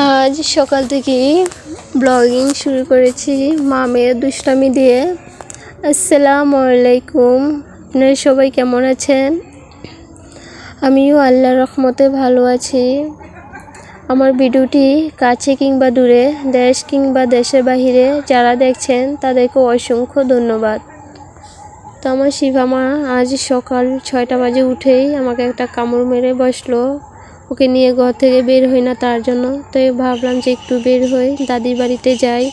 আজ সকাল থেকেই ব্লগিং শুরু করেছি মেয়ের দুষ্টামি দিয়ে। আসসালামু আলাইকুম, আপনারা সবাই কেমন আছেন? আমিও আল্লাহর রহমতে ভালো আছি। আমার ভিডিওটি কাছে কিংবা দূরে, দেশ কিংবা দেশের বাহিরে যারা দেখছেন তাদেরকে অসংখ্য ধন্যবাদ। তো আমার শিফা মা আজ সকাল 6টা বাজে উঠেই আমাকে একটা কামড় মেরে বসলো। ওকে নিয়ে ঘর থেকে বের হই না তার জন্য। তো ভাবলাম যে একটু বের হই, দাদির বাড়িতে যাই।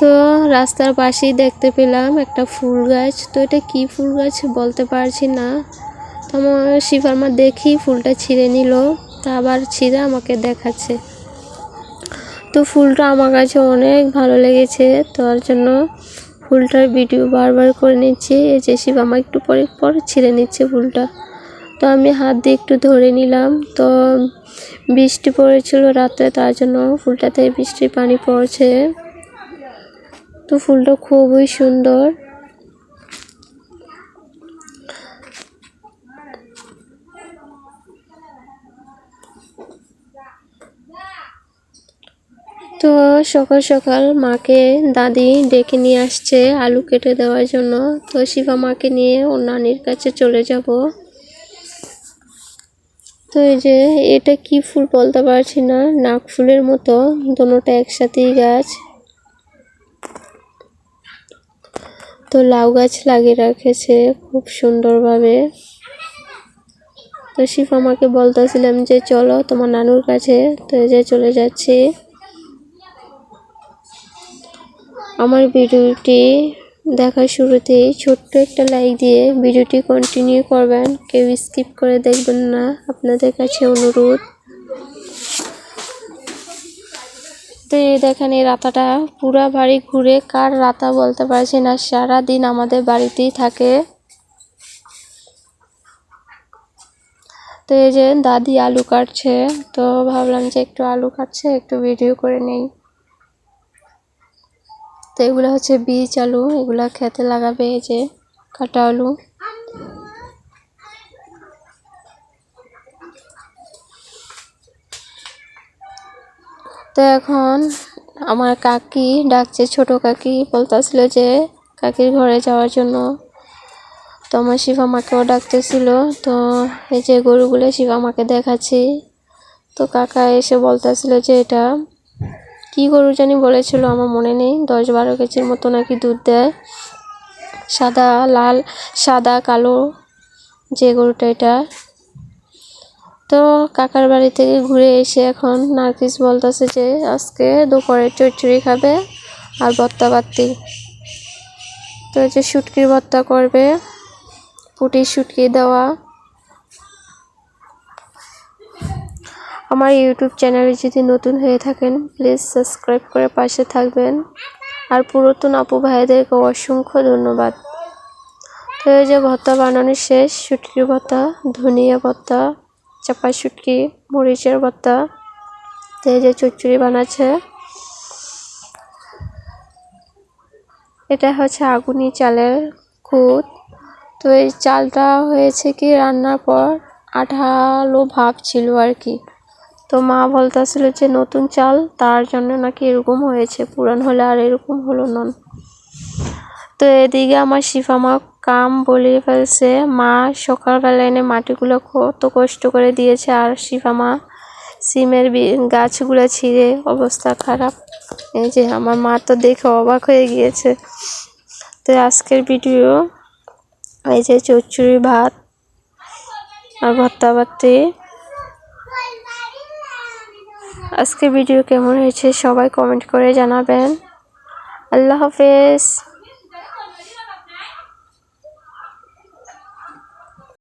তো রাস্তার পাশেই দেখতে পেলাম একটা ফুল গাছ। তো এটা কি ফুল গাছ বলতে পারছি না। তো আমার শিফার মা দেখি ফুলটা ছিঁড়ে নিল, তা আবার ছিঁড়ে আমাকে দেখাচ্ছে। তো ফুলটা আমার কাছে অনেক ভালো লেগেছে, তার জন্য ফুলটার ভিডিও বারবার করে নিচ্ছি। এই যে শিফা মা একটু পরে ছিঁড়ে নিচ্ছে ফুলটা। তো আমি হাত দিয়ে একটু ধরে নিলাম। তো বৃষ্টি পড়েছিল রাতে, তার জন্য ফুলটাতে বৃষ্টির পানি পড়ছে। তো ফুলটা খুবই সুন্দর। তো সকাল সকাল মাকে দাদি ডেকে নিয়ে আসছে আলু কেটে দেওয়ার জন্য। তো শিফা মাকে নিয়ে ওর নানির কাছে চলে যাব। তো এই যে এটা কি ফুল বলতে পারছি না, নাক ফুলের মতো, দুটোটা একসাথেই গাছ। তো লাউ গাছ লাগিয়ে রেখেছে খুব সুন্দরভাবে। তো শিফা মাকে বলতেছিলাম যে চলো তোমার নানুর কাছে। তো এই যে চলে যাচ্ছি। আমার ভিডিওটি দেখার শুরুতেই ছোট্ট একটা লাইক দিয়ে ভিডিওটি কন্টিনিউ করবেন, কেউ স্কিপ করে দেখবেন না, আপনাদের কাছে অনুরোধ। তো এই দেখেন এই রাতাটা পুরা বাড়ি ঘুরে, কার রাতা বলতে পারছি না, সারা দিন আমাদের বাড়িতেই থাকে। তো এই যে দাদি আলু কাটছে, তো ভাবলাম যে একটু আলু কাটছে একটু ভিডিও করে নেই। তো এগুলো হচ্ছে বীজ আলু, এগুলা খেতে লাগাবে। এই যে কাটা আলু। তো এখন আমার কাকি ডাকছে, ছোট কাকি বলতেছিল যে কাকির ঘরে যাওয়ার জন্য। তো আমার শিফা মাকেও ডাকতেছিল। তো এই যে গরুগুলো শিফা মাকে দেখাচ্ছি। তো কাকা এসে বলতেছিল যে এটা কি গরু জানি বলেছিল, আমার মনে নেই, 10-12 কেজির মতো নাকি দুধ দেয়, সাদা লাল সাদা কালো যে গরুটা এটা। তো কাকার বাড়ি থেকে ঘুরে এসে এখন নার্গিস বলতেছে যে আজকে দুপুরে চচ্চড়ি খাবে আর ভর্তা বাত্তি। তো এই যে শুটকির ভর্তা করবে, পুঁটির শুটকি দেওয়া। আমার ইউটিউব চ্যানেলে যদি নতুন হয়ে থাকেন প্লিজ সাবস্ক্রাইব করে পাশে থাকবেন। আর পুরাতন আপু ভাইদেরকে অসংখ্য ধন্যবাদ। তো এই যে ভর্তা বানানো শেষ, শুটকির ভর্তা, ধনিয়া ভর্তা, চাপা শুটকি, মরিচের ভর্তা। তো এই যে চচ্চড়ি বানাচ্ছে। এটা হচ্ছে আগুনি চালের খুদ। তো এই চালটা হয়েছে কি রান্নার পর আঠালো ভাব ছিল আর কি। তো মা বলতেছিল যে নতুন চাল, তার জন্য নাকি এরকম হয়েছে, পুরান হলে আর এরকম হলো না। তো এদিকে আমার শিফা মা কাম বলে ফেলছে। মা সকালবেলা এনে মাটিগুলো কত কষ্ট করে দিয়েছে, আর শিফা মা সিমের গাছগুলো ছিঁড়ে অবস্থা খারাপ। এই যে আমার মা তো দেখে অবাক হয়ে গিয়েছে। তো আজকের ভিডিও এই যে চচ্চড়ি ভাত আর ভর্তা বাত্তি। আজকের ভিডিও কেমন হয়েছে সবাই কমেন্ট করে জানাবেন। আল্লাহ হাফেজ।